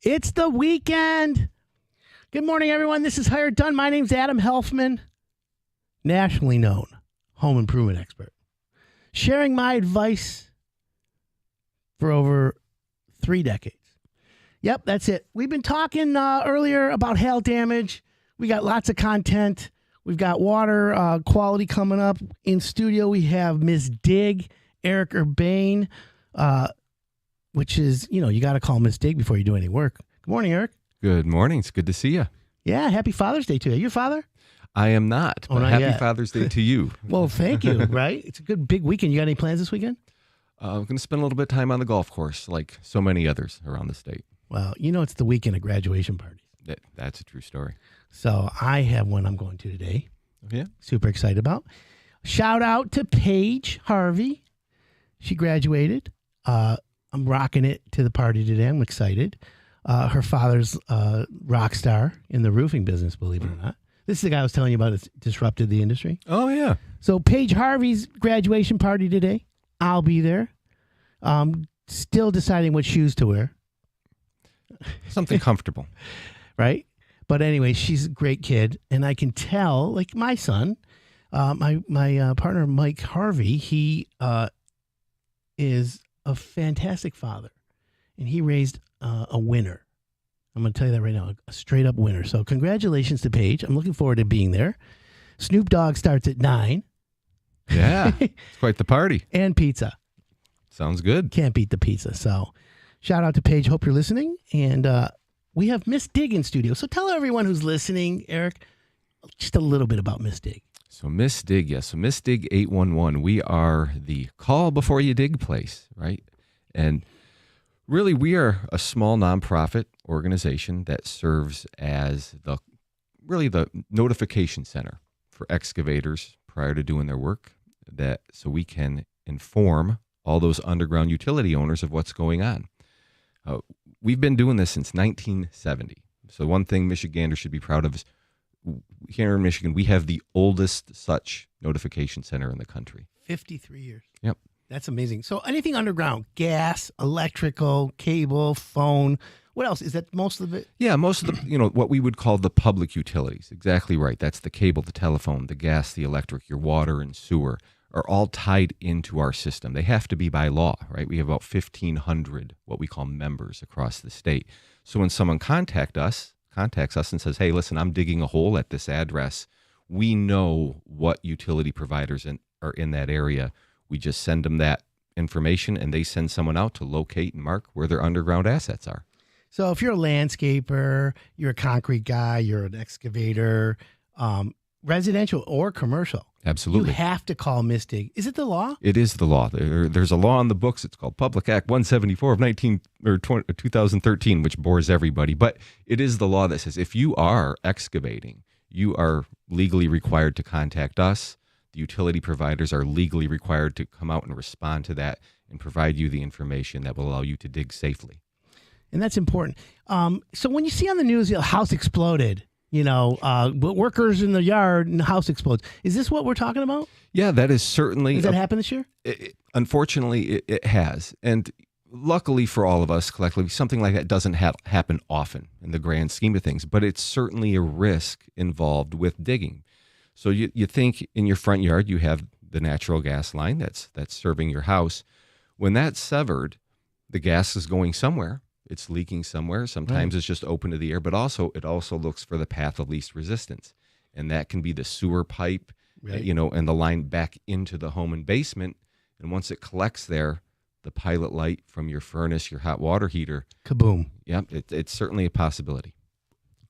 It's the weekend. Good morning, everyone. This is Hired Done. My name's Adam Helfman, nationally known home improvement expert, sharing my advice for over 3 decades. Yep, that's it. We've been talking earlier about hail damage. We got lots of content. We've got water quality coming up. In studio, we have Miss Dig, Eric Urbane, which is, you got to call Miss Dig before you do any work. Good morning, Eric. Good morning. It's good to see you. Yeah, happy Father's Day to you. Are you a father? I am not, but not happy yet. Father's Day to you. Well, thank you, right? It's a good big weekend. You got any plans this weekend? I'm going to spend a little bit of time on the golf course, like so many others around the state. Well, it's the weekend of graduation parties. That's a true story. So I have one I'm going to today. Yeah. Super excited about. Shout out to Paige Harvey. She graduated. I'm rocking it to the party today. I'm excited. Her father's rock star in the roofing business, believe it or not. This is the guy I was telling you about. It's disrupted the industry. Oh, yeah. So Paige Harvey's graduation party today. I'll be there. Still deciding what shoes to wear. Something comfortable. Right? But anyway, she's a great kid. And I can tell, like my son, my partner, Mike Harvey, he is a fantastic father. And he raised a winner. I'm going to tell you that right now, a straight up winner. So congratulations to Paige. I'm looking forward to being there. Snoop Dogg starts at 9. Yeah. It's quite the party. And pizza. Sounds good. Can't beat the pizza. So shout out to Paige. Hope you're listening. And we have Miss Dig in studio. So tell everyone who's listening, Eric, just a little bit about Miss Dig. So Miss Dig, yes. So Miss Dig 811, we are the call before you dig place, right? And really, we are a small nonprofit organization that serves as the notification center for excavators prior to doing their work, so we can inform all those underground utility owners of what's going on. We've been doing this since 1970. So one thing Michiganders should be proud of is here in Michigan, we have the oldest such notification center in the country. 53 years. Yep. That's amazing. So anything underground, gas, electrical, cable, phone, what else? Is that most of it? Yeah, most of the, what we would call the public utilities. Exactly right. That's the cable, the telephone, the gas, the electric, your water and sewer are all tied into our system. They have to be by law, right? We have about 1,500 what we call members across the state. So when someone contacts us and says, hey, listen, I'm digging a hole at this address, we know what utility providers are in that area. We just send them that information, and they send someone out to locate and mark where their underground assets are. So if you're a landscaper, you're a concrete guy, you're an excavator, residential or commercial, absolutely, you have to call Miss Dig. Is it the law? It is the law. There's a law in the books. It's called Public Act 174 of 2013, which bores everybody. But it is the law that says if you are excavating, you are legally required to contact us. The utility providers are legally required to come out and respond to that and provide you the information that will allow you to dig safely. And that's important. So when you see on the news, a house exploded, workers in the yard and the house explodes. Is this what we're talking about? Yeah, that is certainly. Has that happened this year? Unfortunately, it has. And luckily for all of us collectively, something like that doesn't happen often in the grand scheme of things. But it's certainly a risk involved with digging. So you think in your front yard you have the natural gas line that's serving your house. When that's severed, the gas is going somewhere. It's leaking somewhere. Sometimes It's just open to the air, but it also looks for the path of least resistance. And that can be the sewer pipe, right. And the line back into the home and basement. And once it collects there, the pilot light from your furnace, your hot water heater. Kaboom. Yeah, it's certainly a possibility.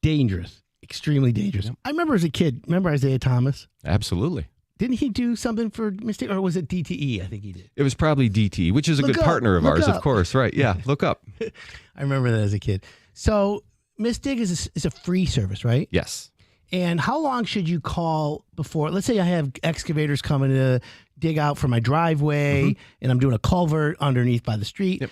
Dangerous. Extremely dangerous. Yep. I remember as a kid, Isaiah Thomas? Absolutely. Didn't he do something for Mystic, or was it DTE? I think he did. It was probably DTE, which is a good partner of ours, of course, right? Yeah, look up. I remember that as a kid. So Mystic is a free service, right? Yes. And how long should you call before? Let's say I have excavators coming to dig out for my driveway, and I'm doing a culvert underneath by the street. Yep.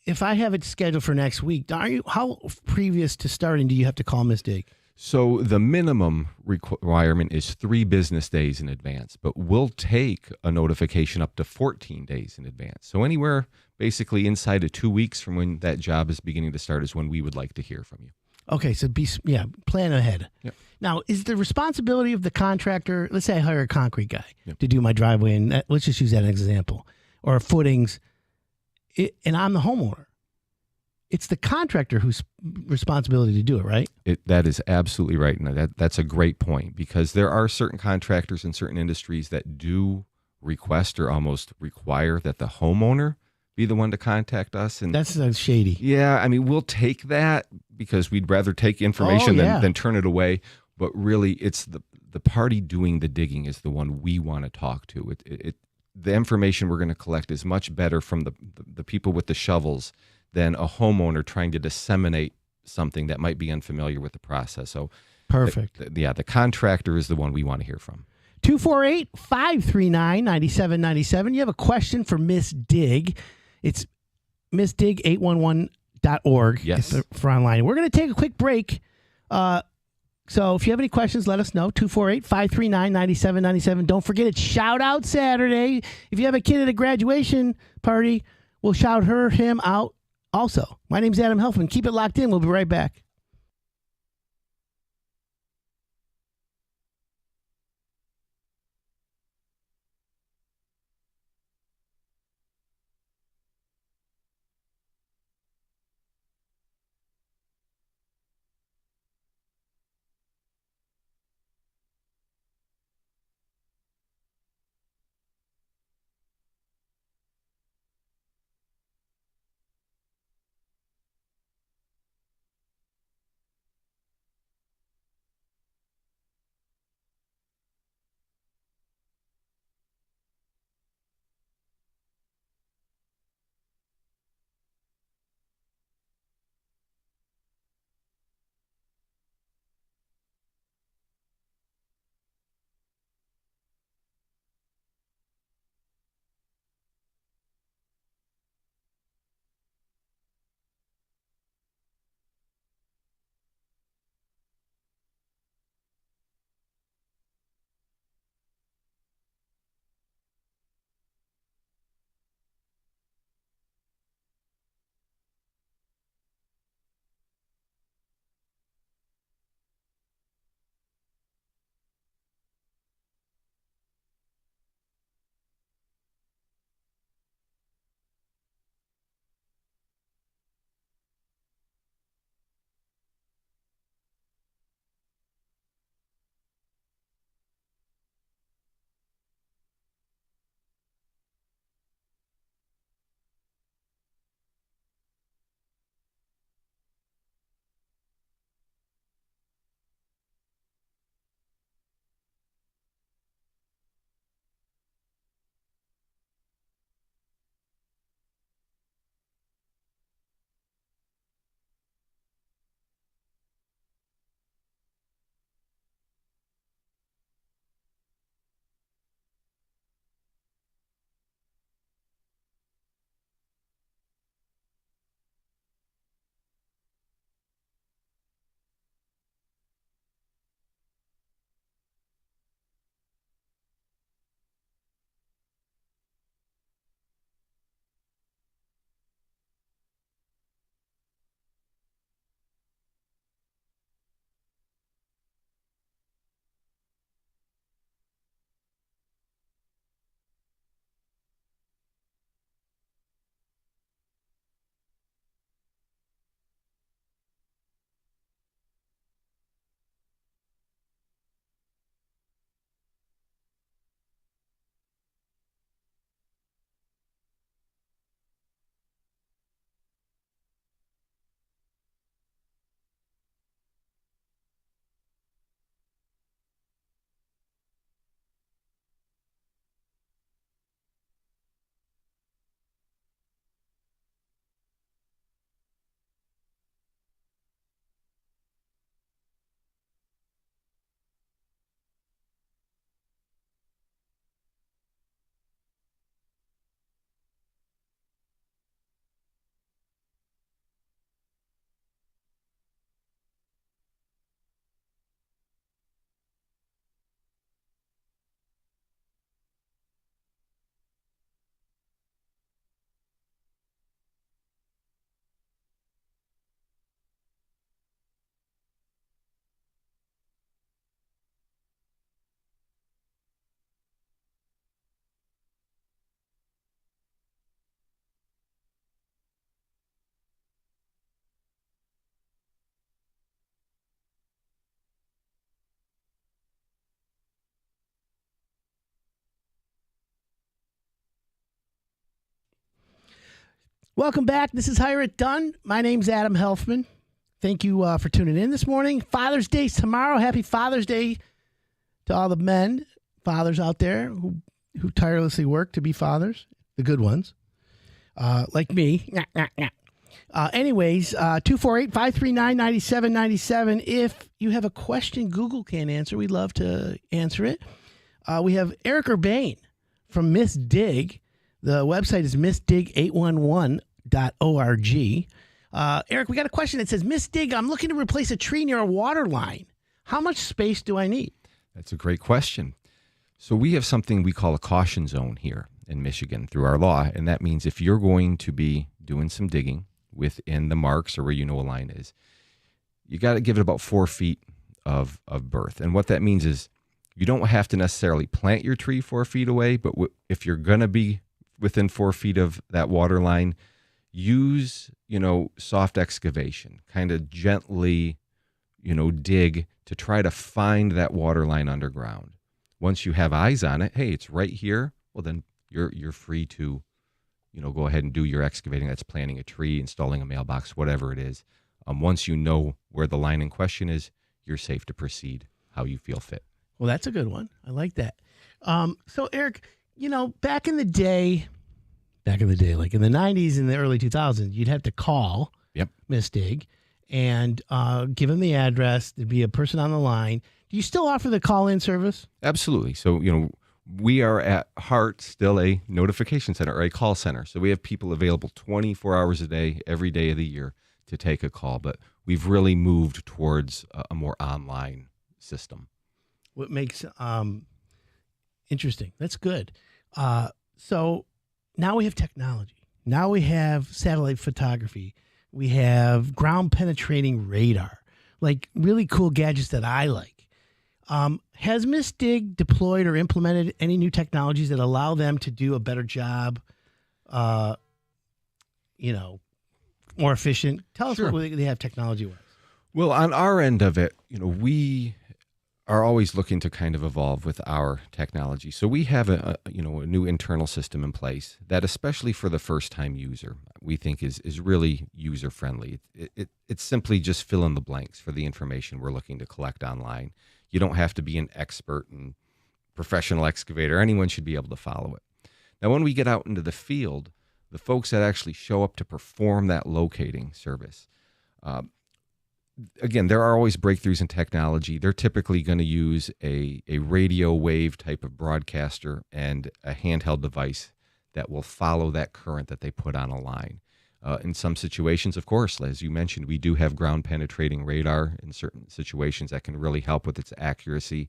If I have it scheduled for next week, how previous to starting do you have to call Miss Dig? So the minimum requirement is 3 business days in advance, but we'll take a notification up to 14 days in advance. So anywhere basically inside of 2 weeks from when that job is beginning to start is when we would like to hear from you. Okay, so plan ahead. Yep. Now, is the responsibility of the contractor, let's say I hire a concrete guy Yep. to do my driveway, and let's just use that as an example, or footings, and I'm the homeowner. It's the contractor whose responsibility to do it, right? That is absolutely right. And that's a great point, because there are certain contractors in certain industries that do request or almost require that the homeowner be the one to contact us. And That's shady. yeah, I mean, we'll take that because we'd rather take information than turn it away. But really, it's the party doing the digging is the one we want to talk to. The information we're going to collect is much better from the people with the shovels than a homeowner trying to disseminate something that might be unfamiliar with the process. So perfect. The contractor is the one we want to hear from. 248-539-9797. You have a question for Miss Dig. It's missdig811.org. Yes. For online. We're going to take a quick break. So if you have any questions, let us know. 248-539-9797. Don't forget, it's Shout Out Saturday. If you have a kid at a graduation party, we'll shout him out also. My name's Adam Helfman. Keep it locked in. We'll be right back. Welcome back. This is Hire It Done. My name's Adam Helfman. Thank you for tuning in this morning. Father's Day's tomorrow. Happy Father's Day to all the men, fathers out there who tirelessly work to be fathers, the good ones, like me. Anyways, 248-539-9797. If you have a question Google can't answer, we'd love to answer it. We have Eric Urbane from Miss Dig. The website is missdig811.org. Eric, we got a question that says, Miss Dig, I'm looking to replace a tree near a water line. How much space do I need? That's a great question. So we have something we call a caution zone here in Michigan through our law, and that means if you're going to be doing some digging within the marks or where you know a line is, you got to give it about 4 feet of berth. And what that means is you don't have to necessarily plant your tree 4 feet away, but if you're going to be within 4 feet of that water line, use, soft excavation, kind of gently, dig to try to find that water line underground. Once you have eyes on it, hey, it's right here. Well, then you're free to, go ahead and do your excavating. That's planting a tree, installing a mailbox, whatever it is. Once you know where the line in question is, you're safe to proceed how you feel fit. Well, that's a good one. I like that. So, Eric, back in the day, like in the 90s and the early 2000s, you'd have to call Miss Dig and give them the address. There'd be a person on the line. Do you still offer the call-in service? Absolutely. So, we are at heart still a notification center or a call center. So we have people available 24 hours a day, every day of the year to take a call. But we've really moved towards a more online system. What makes interesting. That's good. So now we have technology. Now we have satellite photography. We have ground penetrating radar, like really cool gadgets that I like. Has Miss Dig deployed or implemented any new technologies that allow them to do a better job, more efficient? Tell us what they have technology-wise. Well, on our end of it, we are always looking to kind of evolve with our technology. So we have a new internal system in place that, especially for the first-time user, we think is really user-friendly. It's simply just fill in the blanks for the information we're looking to collect online. You don't have to be an expert and professional excavator. Anyone should be able to follow it. Now, when we get out into the field, the folks that actually show up to perform that locating service, again, there are always breakthroughs in technology. They're typically going to use a radio wave type of broadcaster and a handheld device that will follow that current that they put on a line. In some situations, of course, as you mentioned, we do have ground penetrating radar in certain situations that can really help with its accuracy.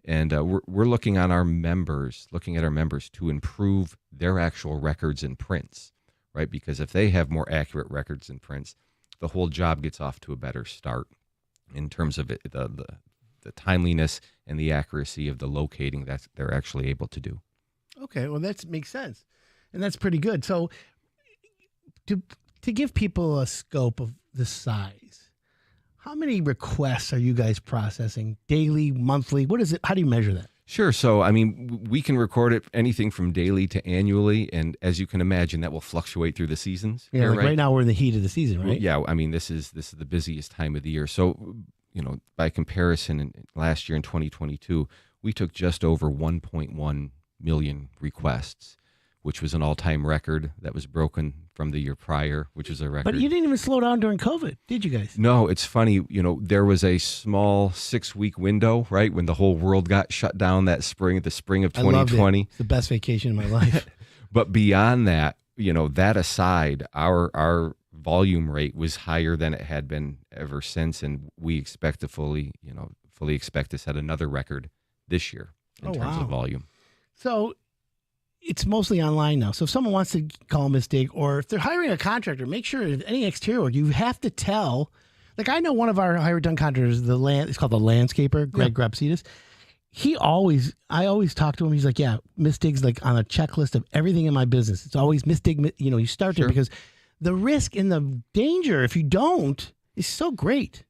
And we're looking at our members to improve their actual records and prints, right? Because if they have more accurate records and prints, the whole job gets off to a better start in terms of it, the timeliness and the accuracy of the locating that they're actually able to do. Okay, well, that makes sense. And that's pretty good. So to give people a scope of the size, how many requests are you guys processing daily, monthly? What is it? How do you measure that? Sure. So, we can record it anything from daily to annually. And as you can imagine, that will fluctuate through the seasons. Yeah, like right now we're in the heat of the season, right? Yeah. This is the busiest time of the year. So, by comparison, last year in 2022, we took just over 1.1 million requests, which was an all-time record that was broken from the year prior, which was a record. But you didn't even slow down during COVID, did you guys? No, it's funny. There was a small 6-week window, right, when the whole world got shut down that spring, the spring of 2020. I loved it. It's the best vacation of my life. But beyond that, that aside, our volume rate was higher than it had been ever since, and we expect to fully expect to set another record this year in terms of volume. So it's mostly online now. So if someone wants to call Miss Dig, or if they're hiring a contractor, make sure if any exterior work, you have to tell. Like I know one of our hired done contractors, it's called the landscaper, Greg Grapsidis. I always talk to him. He's like, yeah, Miss Dig's like on a checklist of everything in my business. It's always Miss Dig. You start there because the risk and the danger, if you don't, is so great.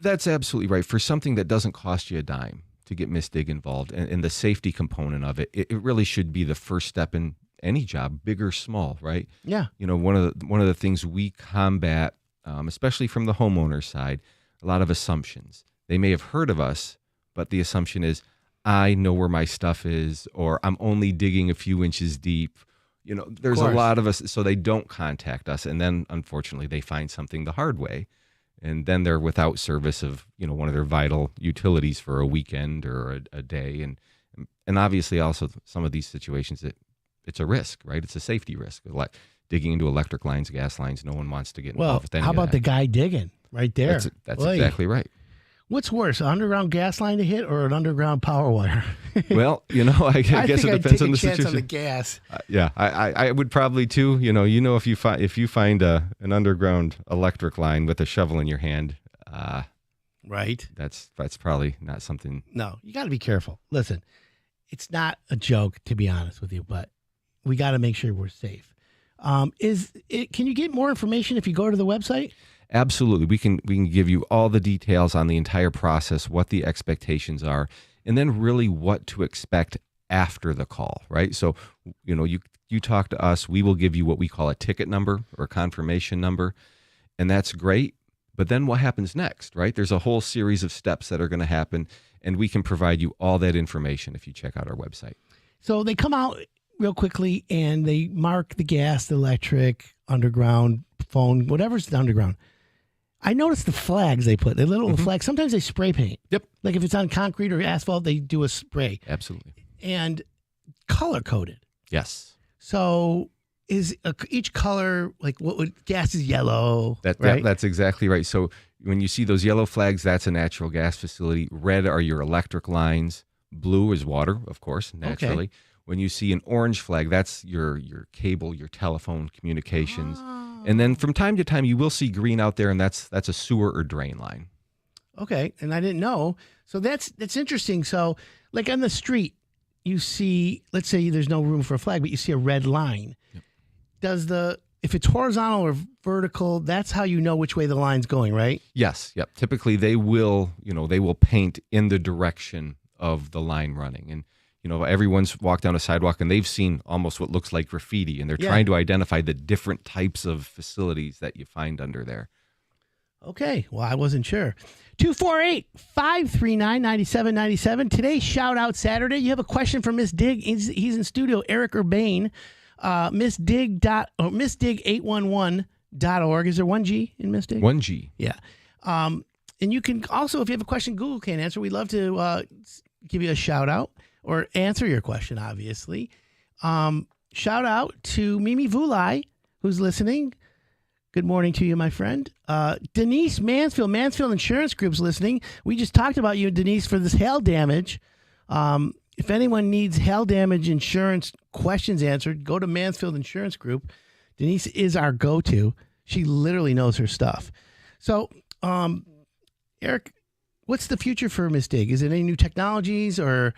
That's absolutely right. For something that doesn't cost you a dime to get Miss Dig involved, and the safety component of it, it really should be the first step in any job, big or small, right? Yeah. One of the things we combat, especially from the homeowner side, a lot of assumptions. They may have heard of us, but the assumption is, I know where my stuff is, or I'm only digging a few inches deep. There's a lot of us, so they don't contact us. And then, unfortunately, they find something the hard way. And then they're without service of, one of their vital utilities for a weekend or a day. And obviously, also, some of these situations, it's a risk, right? It's a safety risk. Like digging into electric lines, gas lines, no one wants to get involved with any how of about that. the guy digging right there? That's exactly right. What's worse, an underground gas line to hit or an underground power wire? Well, I guess it depends on the situation. On the gas. Yeah, I would probably too. If you find an underground electric line with a shovel in your hand, right? That's probably not something. No, you got to be careful. Listen, it's not a joke, to be honest with you, but we got to make sure we're safe. Can you get more information if you go to the website? Absolutely. We can give you all the details on the entire process, what the expectations are, and then really what to expect after the call, right? So, you talk to us, we will give you what we call a ticket number or confirmation number, and that's great. But then what happens next, right? There's a whole series of steps that are going to happen, and we can provide you all that information if you check out our website. So they come out real quickly and they mark the gas, the electric, underground, phone, whatever's underground. I noticed the flags they put, the little flags. Sometimes they spray paint. Yep. Like if it's on concrete or asphalt, they do a spray. Absolutely. And color coded. Yes. So is each color, like gas is yellow, right? Yeah, that's exactly right. So when you see those yellow flags, that's a natural gas facility. Red are your electric lines. Blue is water, of course, naturally. Okay. When you see an orange flag, that's your cable, your telephone communications. And then from time to time, you will see green out there, and that's a sewer or drain line. Okay, and I didn't know. So that's interesting. So like on the street, you see, let's say there's no room for a flag, but you see a red line. Yep. If it's horizontal or vertical, that's how you know which way the line's going, right? Yes. Yep. Typically, they will paint in the direction of the line running, and everyone's walked down a sidewalk and they've seen almost what looks like graffiti, and they're trying to identify the different types of facilities that you find under there. Okay. Well, I wasn't sure. 248-539-9797. Today's Shout Out Saturday. You have a question for Miss Dig. He's in studio, Eric Urbane. MissDig811.org. Is there one G in Miss Dig? One G. Yeah. And you can also, if you have a question Google can't answer, we'd love to give you a shout out or answer your question, obviously. Shout out to Mimi Vulai, who's listening. Good morning to you, my friend. Denise Mansfield Insurance Group's listening. We just talked about you, Denise, for this hail damage. If anyone needs hail damage insurance questions answered, go to Mansfield Insurance Group. Denise is our go-to. She literally knows her stuff. So, Eric, what's the future for Miss Dig? Is it any new technologies or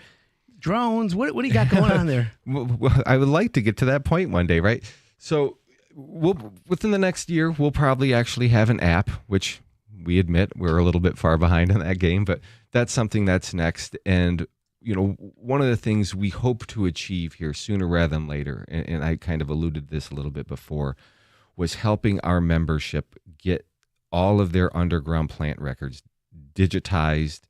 drones? What do you got going on there? Well, I would like to get to that point one day, right? So within the next year, we'll probably actually have an app, which we admit we're a little bit far behind in that game, but that's something that's next. And, one of the things we hope to achieve here sooner rather than later, and I kind of alluded to this a little bit before, was helping our membership get all of their underground plant records digitized,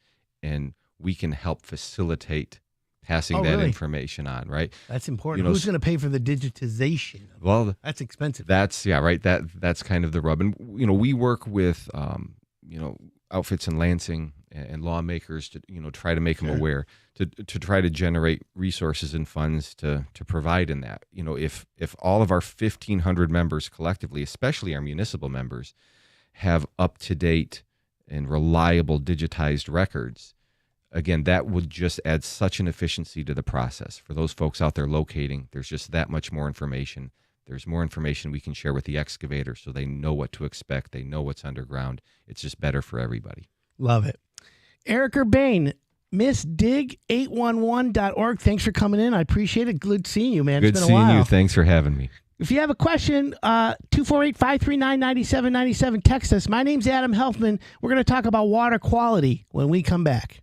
and we can help facilitate passing that information on, right? That's important. Who's going to pay for the digitization? Well, that's expensive. That's right. That's kind of the rub. And we work with outfits in Lansing and lawmakers to try to make them aware, to try to generate resources and funds to provide in that. If all of our 1,500 members collectively, especially our municipal members, have up-to-date and reliable digitized records, again, that would just add such an efficiency to the process. For those folks out there locating, there's just that much more information. There's more information we can share with the excavator so they know what to expect. They know what's underground. It's just better for everybody. Love it. Eric Urbane, MissDig811.org. Thanks for coming in. I appreciate it. Good seeing you, man. Good it's been a while. Seeing you. Thanks for having me. If you have a question, 248-539-9797, text us. My name's Adam Helfman. We're going to talk about water quality when we come back.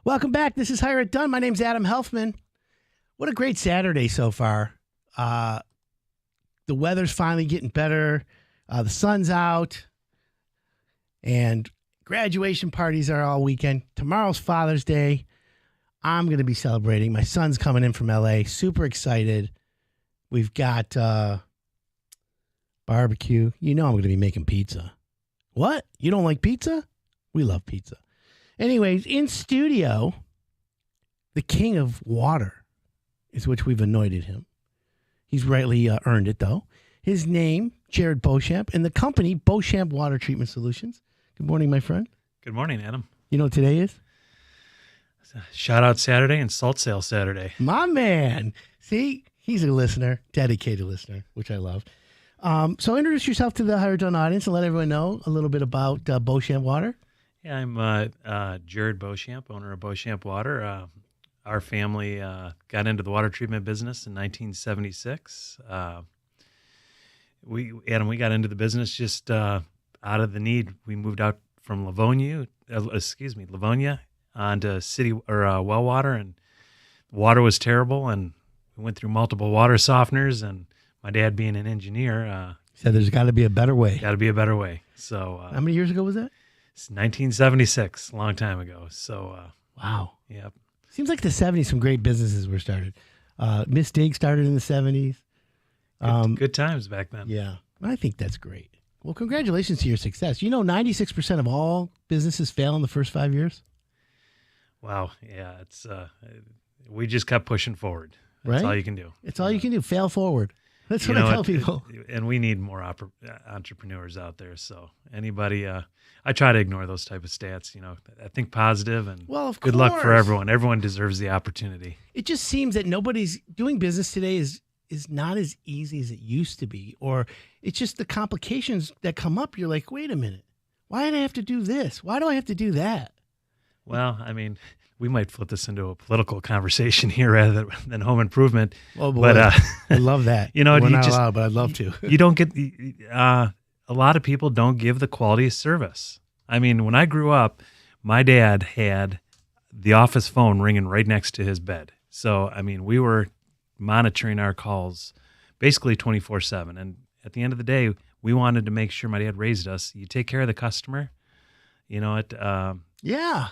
Welcome back. This is Hire It Done. My name's Adam Helfman. What a great Saturday so far. The weather's finally getting better. The sun's out. And graduation parties are all weekend. Tomorrow's Father's Day. I'm going to be celebrating. My son's coming in from L.A. Super excited. We've got barbecue. You know I'm going to be making pizza. What? You don't like pizza? We love pizza. Anyways, in studio, the king of water is which we've anointed him. He's rightly earned it, though. His name, Jared Beauchamp, and the company, Beauchamp Water Treatment Solutions. Good morning, my friend. Good morning, Adam. You know what today is? Shout out Saturday and salt sale Saturday. My man. See, he's a listener, dedicated listener, which I love. So introduce yourself to the Hire It Done audience and let everyone know a little bit about Beauchamp Water. Yeah, I'm Jared Beauchamp, owner of Beauchamp Water. Our family got into the water treatment business in 1976. We got into the business just out of the need. We moved out from Livonia onto city or well water, and the water was terrible. And we went through multiple water softeners. And my dad, being an engineer, Said there's got to be a better way. Got to be a better way. So how many years ago was that? It's 1976, a long time ago. So wow. Yep. Seems grupthe 70s, some great businesses were started. Miss Dig started in the 70s. Good times back then. Yeah, I think that's great. Well, congratulations to your success. You know, 96% of all businesses fail in the first 5 years. Wow. Yeah, it's we just kept pushing forward. That's right? all you can do. It's all you can do. Fail forward. That's what I tell people. And we need more entrepreneurs out there. So anybody, I try to ignore those type of stats. You know, I think positive and good luck for everyone. Everyone deserves the opportunity. It just seems that nobody's doing business today is not as easy as it used to be, or it's just the complications that come up. You're like, wait a minute, why do I have to do this? Why do I have to do that? Well, I mean, we might flip this into a political conversation here rather than home improvement. Oh boy, but I love that. You know, we're not just, allowed, but I'd love to. You don't get a lot of people don't give the quality of service. I mean, when I grew up, my dad had the office phone ringing right next to his bed. So, I mean, we were monitoring our calls basically 24/7. And at the end of the day, we wanted to make sure, my dad raised us, you take care of the customer, you know, yeah.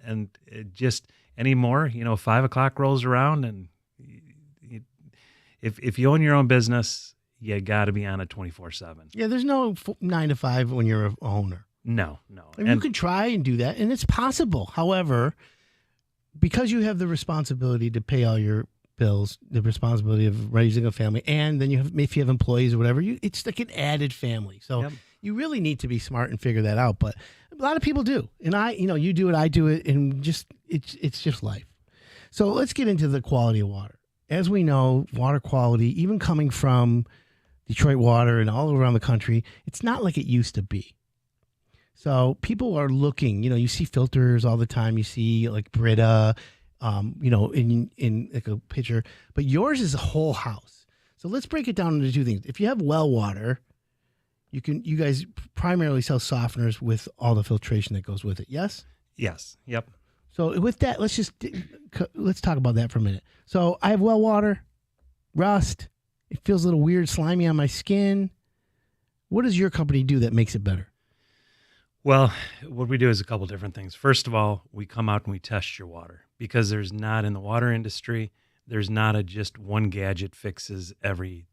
And it just anymore, 5 o'clock rolls around, and if you own your own business, you got to be on it 24/7. Yeah, there's no 9 to 5 when you're an owner. No. I mean, you can try and do that, and it's possible. However, because you have the responsibility to pay all your bills, the responsibility of raising a family, and then if you have employees or whatever, it's like an added family. So Yep. You really need to be smart and figure that out. But a lot of people do, and you do it, I do it, and it's just life. So let's get into the quality of water. As we know, water quality, even coming from Detroit Water and all around the country, it's not like it used to be. So people are looking, you see filters all the time. You see like Brita, in like a pitcher, but yours is a whole house. So let's break it down into two things. If you have well water, you guys primarily sell softeners with all the filtration that goes with it. Yes? Yes. Yep. So with that, let's talk about that for a minute. So I have well water, rust. It feels a little weird, slimy on my skin. What does your company do that makes it better? Well, what we do is a couple different things. First of all, we come out and we test your water, because there's not, in the water industry, there's not just one gadget fixes every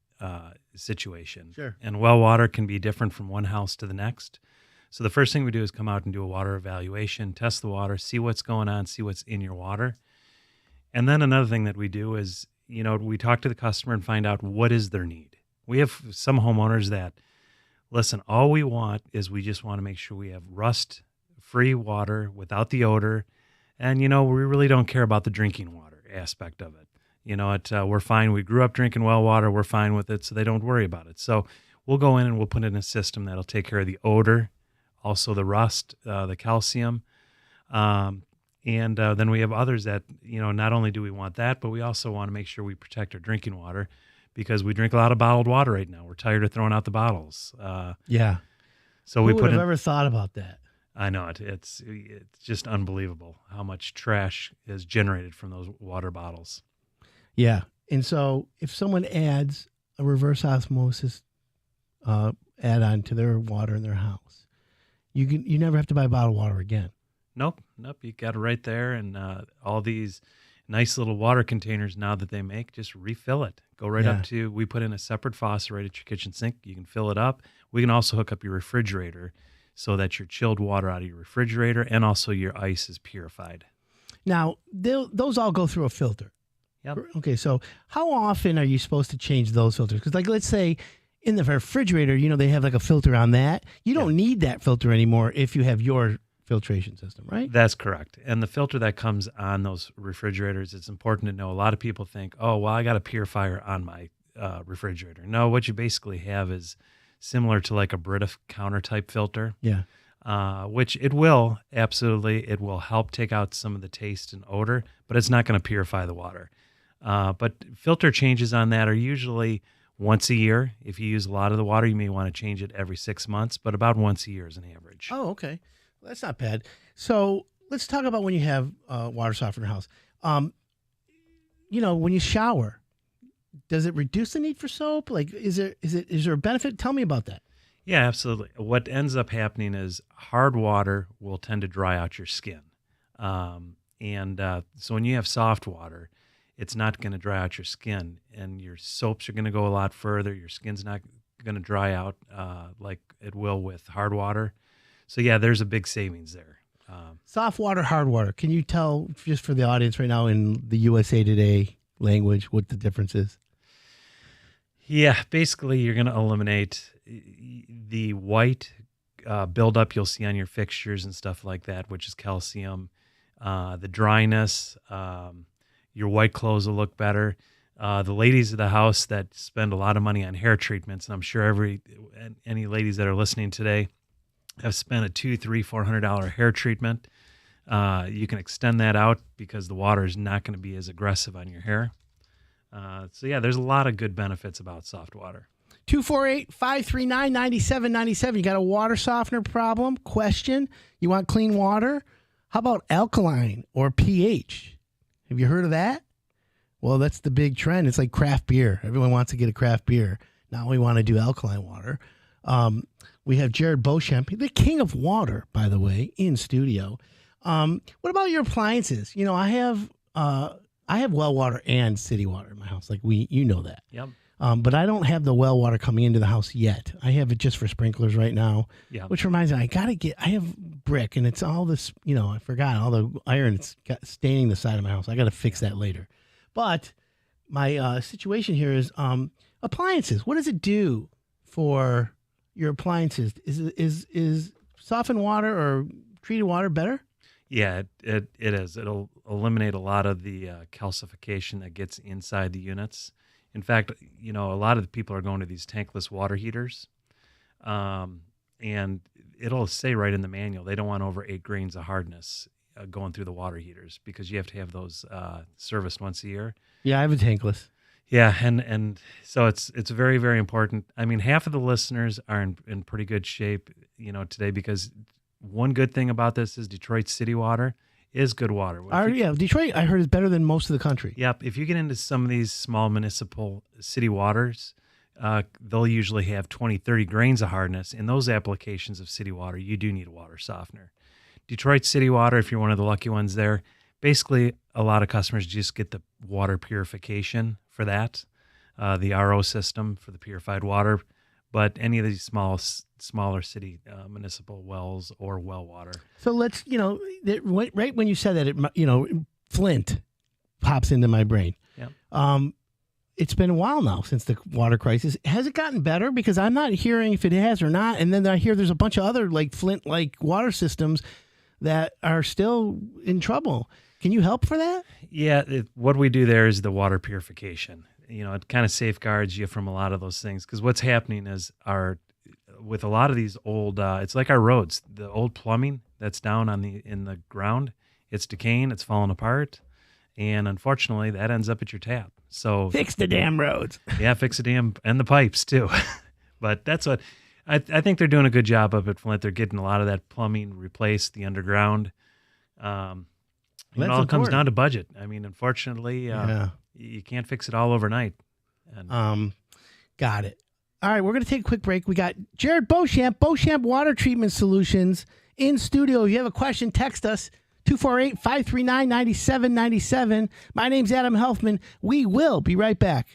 situation. Sure. And well water can be different from one house to the next. So the first thing we do is come out and do a water evaluation, test the water, see what's going on, see what's in your water. And then another thing that we do is, we talk to the customer and find out what is their need. We have some homeowners that, listen, all we want is we just want to make sure we have rust-free water without the odor. And, we really don't care about the drinking water aspect of it. We're fine. We grew up drinking well water. We're fine with it, so they don't worry about it. So we'll go in and we'll put in a system that'll take care of the odor, also the rust, the calcium. And then we have others that, not only do we want that, but we also want to make sure we protect our drinking water, because we drink a lot of bottled water right now. We're tired of throwing out the bottles. Yeah. So Who would have ever thought about that? I know it's just unbelievable how much trash is generated from those water bottles. Yeah. And so if someone adds a reverse osmosis add-on to their water in their house, you never have to buy bottled water again. Nope. You got it right there, and all these nice little water containers now that they make, just refill it. Go right Yeah. up to. We put in a separate faucet right at your kitchen sink. You can fill it up. We can also hook up your refrigerator so that your chilled water out of your refrigerator and also your ice is purified. Now, those all go through a filter. Yep. Okay, so how often are you supposed to change those filters? Because, like, let's say in the refrigerator, they have like a filter on that. You don't need that filter anymore if you have your filtration system, right? That's correct. And the filter that comes on those refrigerators, it's important to know. A lot of people think, oh, well, I got a purifier on my refrigerator. No, what you basically have is similar to like a Brita counter type filter. Yeah. Which it will, absolutely. It will help take out some of the taste and odor, but it's not going to purify the water. But filter changes on that are usually once a year. If you use a lot of the water, you may want to change it every 6 months, but about once a year is an average. Oh, okay. Well, that's not bad. So let's talk about when you have water softener in your house. When you shower, does it reduce the need for soap? Like, is there a benefit? Tell me about that. Yeah, absolutely. What ends up happening is hard water will tend to dry out your skin. So when you have soft water, it's not going to dry out your skin, and your soaps are going to go a lot further. Your skin's not going to dry out like it will with hard water. So, yeah, there's a big savings there. Soft water, hard water. Can you tell, just for the audience right now in the USA Today language, what the difference is? Yeah, basically you're going to eliminate the white buildup you'll see on your fixtures and stuff like that, which is calcium, the dryness, your white clothes will look better. The ladies of the house that spend a lot of money on hair treatments, and I'm sure any ladies that are listening today have spent a $200, $300, $400 hair treatment. You can extend that out because the water is not going to be as aggressive on your hair. So, yeah, there's a lot of good benefits about soft water. 248-539-9797. You got a water softener problem, question? You want clean water? How about alkaline or pH? Have you heard of that? Well, that's the big trend. It's like craft beer. Everyone wants to get a craft beer. Now we want to do alkaline water. We have Jared Beauchamp, the king of water, by the way, in studio. What about your appliances? I have well water and city water in my house. Like you know that. Yep. But I don't have the well water coming into the house yet. I have it just for sprinklers right now. Yeah. Which reminds me, I have brick, and it's all this, I forgot all the iron. It's got staining the side of my house. I got to fix that later. But my situation here is appliances. What does it do for your appliances? Is softened water or treated water better? Yeah, it is. It'll eliminate a lot of the calcification that gets inside the units. In fact, a lot of the people are going to these tankless water heaters, and it'll say right in the manual they don't want over 8 grains of hardness going through the water heaters because you have to have those serviced once a year. Yeah, I have a tankless. Yeah, and so it's very, very important. I mean, half of the listeners are in pretty good shape, today, because one good thing about this is Detroit city water is good water. Detroit, I heard, is better than most of the country. Yep. If you get into some of these small municipal city waters, they'll usually have 20, 30 grains of hardness. In those applications of city water, you do need a water softener. Detroit city water, if you're one of the lucky ones there, basically a lot of customers just get the water purification for that, the RO system for the purified water. But any of these smaller city municipal wells or well water. So let's, right when you said that, Flint pops into my brain. Yeah. It's been a while now since the water crisis. Has it gotten better? Because I'm not hearing if it has or not. And then I hear there's a bunch of other like Flint-like water systems that are still in trouble. Can you help for that? Yeah. What we do there is the water purification. It kind of safeguards you from a lot of those things. Because what's happening is with a lot of these old, it's like our roads, the old plumbing that's down in the ground, it's decaying, it's falling apart. And unfortunately, that ends up at your tap. So fix the damn roads. Yeah, fix the dam and the pipes too. But that's what I think they're doing a good job of it, Flint. They're getting a lot of that plumbing replaced, the underground. It all comes down to budget. I mean, unfortunately, you can't fix it all overnight. And, got it. All right, we're going to take a quick break. We got Jared Beauchamp Water Treatment Solutions in studio. If you have a question, text us 248-539-9797. My name's Adam Helfman. We will be right back.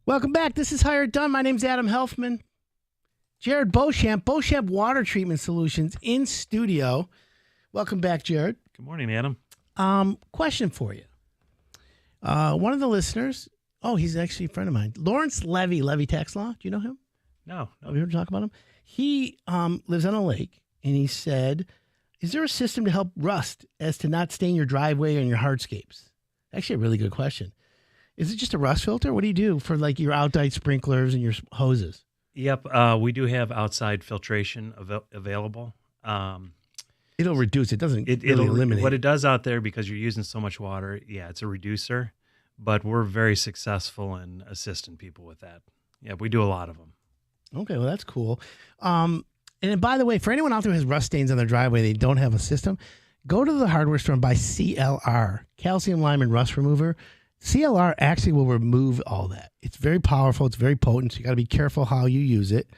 Welcome back. This is Higher Done. My name's Adam Helfman. Jared Beauchamp Water Treatment Solutions in studio. Welcome back, Jared. good morning, Adam. Question for you. One of the listeners Oh, he's actually a friend of mine. Lawrence Levy Tax Law. Do you know him? No. Have you heard talk about him? He lives on a lake, and he said, is there a system to help rust as to not stain your driveway and your hardscapes? Actually, a really good question. Is it just a rust filter? What do you do for like your outside sprinklers and your hoses? Yep. We do have outside filtration available. It'll reduce. It doesn't really It'll eliminate. what it does out there, because you're using so much water. Yeah, it's a reducer, but we're very successful in assisting people with that. Yeah, we do a lot of them. Okay, well, that's cool. And then, by the way, for anyone out there who has rust stains on their driveway, they don't have a system, go to the hardware store and buy CLR, calcium lime and rust remover. CLR actually will remove all that. It's very powerful. It's very potent. So you got to be careful how you use it.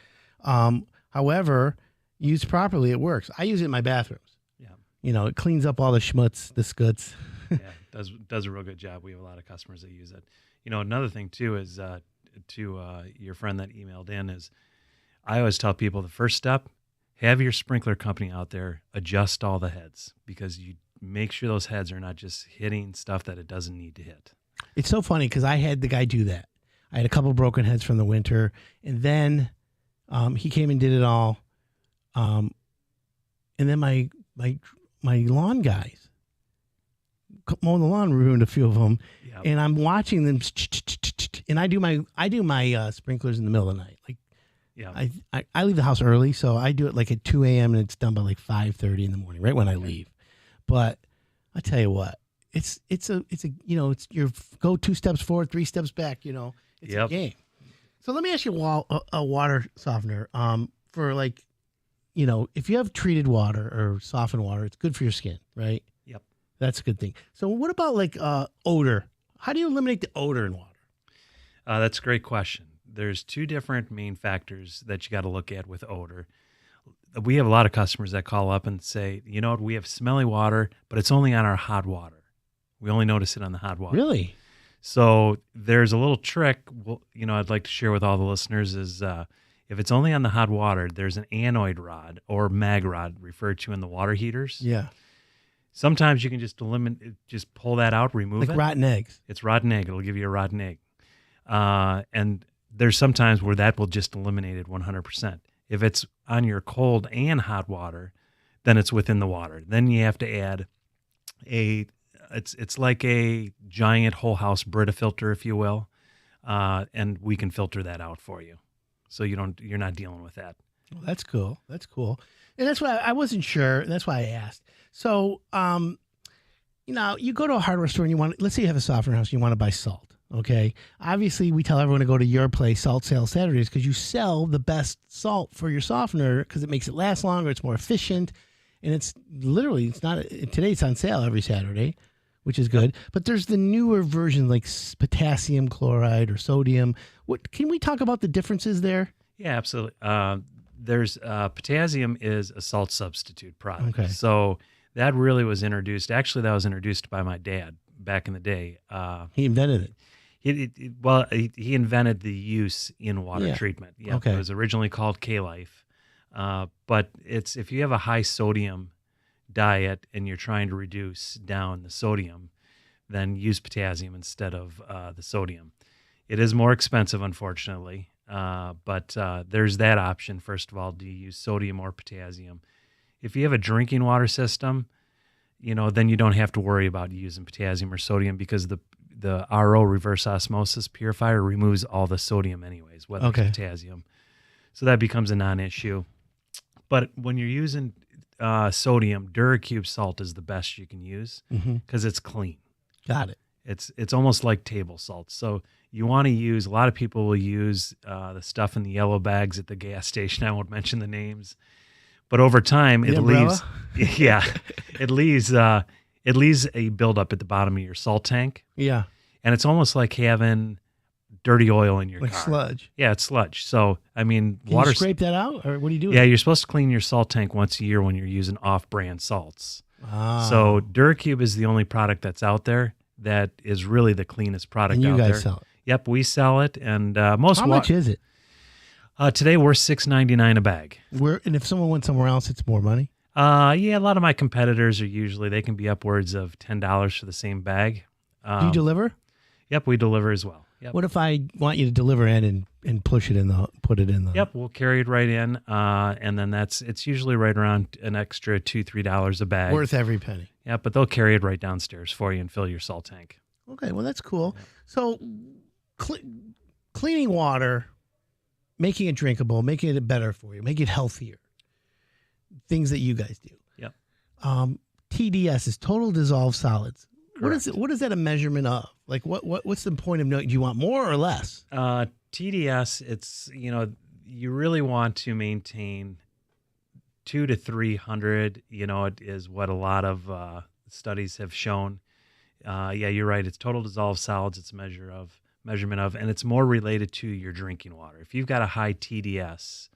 However, used properly, it works. I use it in my bathrooms. Yeah. You know, it cleans up all the schmutz, the skuts. Yeah, does a real good job. We have a lot of customers that use it. You know, another thing too is to your friend that emailed in is, I always tell people the first step, have your sprinkler company out there adjust all the heads, because you make sure those heads are not just hitting stuff that it doesn't need to hit. It's so funny because I had the guy do that. I had a couple broken heads from the winter, and then he came and did it all. And then my lawn guys mowing the lawn ruined a few of them. Yep. And I'm watching them, and I do my sprinklers in the middle of the night. Like, Yeah. I leave the house early, so I do it like at 2 a.m. and it's done by like 5:30 in the morning, right when I leave. But I tell you what, it's your go 2 steps forward, 3 steps back. You know, it's a game. So let me ask you a water softener. For like, you know, if you have treated water or softened water, it's good for your skin, right? Yep. That's a good thing. So what about like odor? How do you eliminate the odor in water? That's a great question. There's 2 different main factors that you got to look at with odor. We have a lot of customers that call up and say, you know what, we have smelly water, but it's only on our hot water. We only notice it on the hot water. Really? So there's a little trick, I'd like to share with all the listeners is if it's only on the hot water, there's an anoid rod or mag rod referred to in the water heaters. Yeah. Sometimes you can just pull that out, remove it. Like rotten eggs. It's rotten egg. It'll give you a rotten egg. And there's sometimes where that will just eliminate it 100%. If it's on your cold and hot water, then it's within the water. Then you have to add it's like a giant whole house Brita filter, if you will, and we can filter that out for you, so you're not dealing with that. Well, that's cool. That's cool, and that's why I wasn't sure. That's why I asked. So, you go to a hardware store and let's say you have a softener house and you want to buy salt. Okay. Obviously, we tell everyone to go to your place, Salt Sale Saturdays, because you sell the best salt for your softener because it makes it last longer. It's more efficient. And it's not, today it's on sale every Saturday, which is good. But there's the newer version like potassium chloride or sodium. Can we talk about the differences there? Yeah, absolutely. There's potassium is a salt substitute product. Okay. So that really was introduced. Actually, that was introduced by my dad back in the day. He invented it. He invented the use in water treatment. Yeah, okay. It was originally called K-Life, but if you have a high sodium diet and you're trying to reduce down the sodium, then use potassium instead of the sodium. It is more expensive, unfortunately, but there's that option. First of all, do you use sodium or potassium? If you have a drinking water system, then you don't have to worry about using potassium or sodium because the RO, reverse osmosis purifier, removes all the sodium anyways, whether it's potassium. So that becomes a non-issue. But when you're using sodium, Duracube salt is the best you can use because it's clean. Got it. It's almost like table salt. So you want to use, a lot of people will use the stuff in the yellow bags at the gas station. I won't mention the names. But over time, it leaves a buildup at the bottom of your salt tank. Yeah. And it's almost like having dirty oil in your car. Like sludge. Yeah, it's sludge. So, I mean, Can you scrape that out, or what do you do? Yeah, you're supposed to clean your salt tank once a year when you're using off-brand salts. Ah. So Duracube is the only product that's out there that is really the cleanest product And you out there. guys sell it. Yep, we sell it. And How much is it? Today we're $6.99 a bag. And if someone went somewhere else, it's more money? Yeah, a lot of my competitors they can be upwards of $10 for the same bag. Do you deliver? Yep, we deliver as well. Yep. What if I want you to deliver in and put it in the? Yep, we'll carry it right in, and then it's usually right around an extra $2-3 a bag. Worth every penny. Yeah, but they'll carry it right downstairs for you and fill your salt tank. Okay, well that's cool. So, cleaning water, making it drinkable, making it better for you, making it healthier. Things that you guys do. Yep. TDS is total dissolved solids. Correct. What is that a measurement of? Like what's the point of knowing? Do you want more or less? TDS, it's you really want to maintain 200 to 300. It is what a lot of studies have shown. Yeah, you're right. It's total dissolved solids. It's a measurement of, and it's more related to your drinking water. If you've got a high TDS,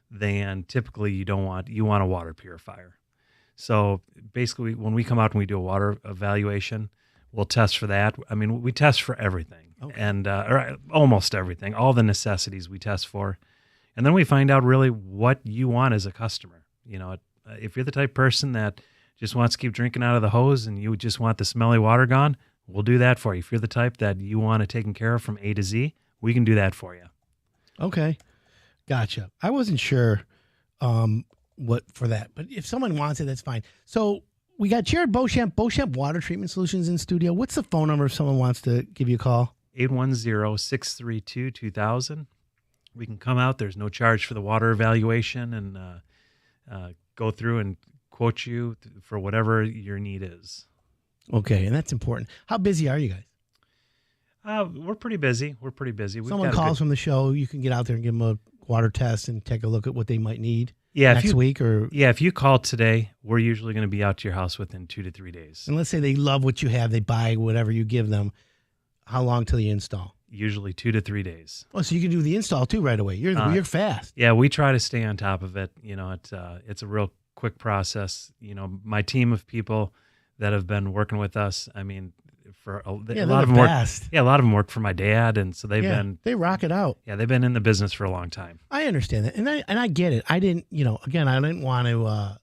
then typically you want a water purifier. So basically, when we come out and we do a water evaluation, we'll test for that. I mean, we test for everything, and or almost everything, all the necessities we test for, and then we find out really what you want as a customer. If you're the type of person that just wants to keep drinking out of the hose and you just want the smelly water gone, we'll do that for you. If you're the type that you want it taken care of from A to Z, we can do that for you. Okay, gotcha. I wasn't sure what for that, but if someone wants it, that's fine. So we got Jared Beauchamp Water Treatment Solutions in studio. What's the phone number if someone wants to give you a call? 810-632-2000. We can come out. There's no charge for the water evaluation, and go through and quote you for whatever your need is. Okay, and that's important. How busy are you guys? We're pretty busy. We've Someone calls from the show, you can get out there and give them a water test and take a look at what they might need next week. If you call today, we're usually going to be out to your house within 2 to 3 days. And let's say they love what you have, they buy whatever you give them. How long till you install? Usually 2 to 3 days. Oh, so you can do the install too right away. You're fast. Yeah, we try to stay on top of it. It's a real quick process. My team of people that have been working with us, I mean, for a lot of them worked. Yeah, a lot of them worked for my dad, and so they rock it out. Yeah, they've been in the business for a long time. I understand that, and I get it. I didn't, again, I didn't want to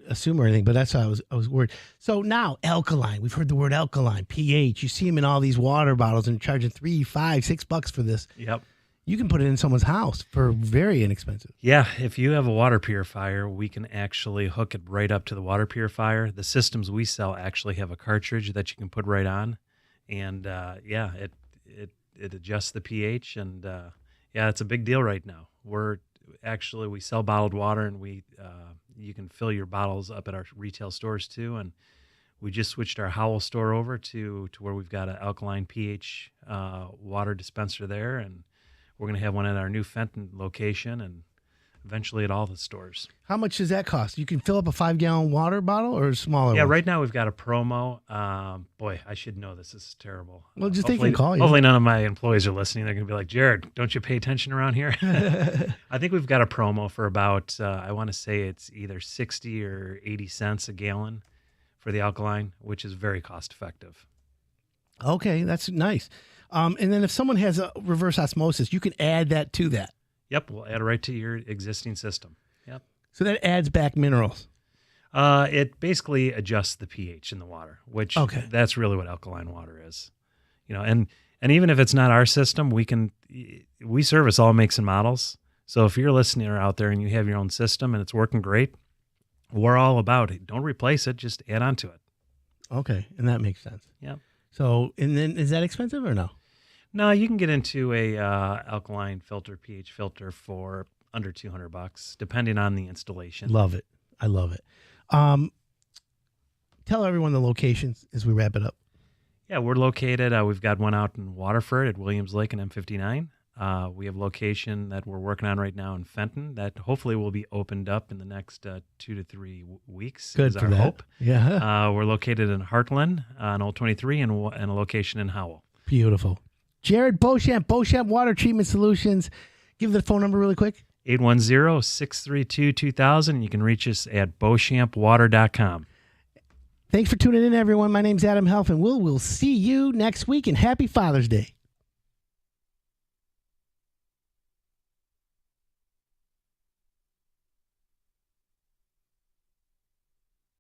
assume or anything, but that's how I was worried. So now alkaline. We've heard the word alkaline, pH. You see them in all these water bottles, and they're charging $3, $5, $6 for this. Yep. You can put it in someone's house for very inexpensive. Yeah, if you have a water purifier, we can actually hook it right up to the water purifier. The systems we sell actually have a cartridge that you can put right on, and it adjusts the pH, and it's a big deal right now. We sell bottled water, and you can fill your bottles up at our retail stores too, and we just switched our Howell store over to where we've got an alkaline pH water dispenser there, and we're going to have one at our new Fenton location and eventually at all the stores. How much does that cost? You can fill up a 5-gallon water bottle or a smaller one? Yeah, right now we've got a promo. Boy, I should know this. This is terrible. Well, just they can call you. Hopefully none of my employees are listening. They're going to be like, Jared, don't you pay attention around here? I think we've got a promo for about, I want to say it's either 60 or 80 cents a gallon for the alkaline, which is very cost effective. Okay, that's nice. And then if someone has a reverse osmosis, you can add that to that. Yep, we'll add it right to your existing system. Yep. So that adds back minerals. It basically adjusts the pH in the water, which that's really what alkaline water is. And even if it's not our system, we service all makes and models. So if you're a listener out there and you have your own system and it's working great, we're all about it. Don't replace it, just add on to it. Okay, and that makes sense. Yep. So, and then is that expensive or no? No, you can get into a alkaline filter, pH filter for under $200, depending on the installation. Love it. I love it. Tell everyone the locations as we wrap it up. Yeah, we're located. We've got one out in Waterford at Williams Lake and M59. We have a location that we're working on right now in Fenton that hopefully will be opened up in the next 2 to 3 weeks. Good is for our that. hope. Yeah. We're located in Heartland on Old 23 and a location in Howell. Beautiful. Jared Beauchamp Water Treatment Solutions. Give the phone number really quick. 810-632-2000. And you can reach us at beauchampwater.com. Thanks for tuning in, everyone. My name's Adam Helfman. We'll see you next week, and happy Father's Day.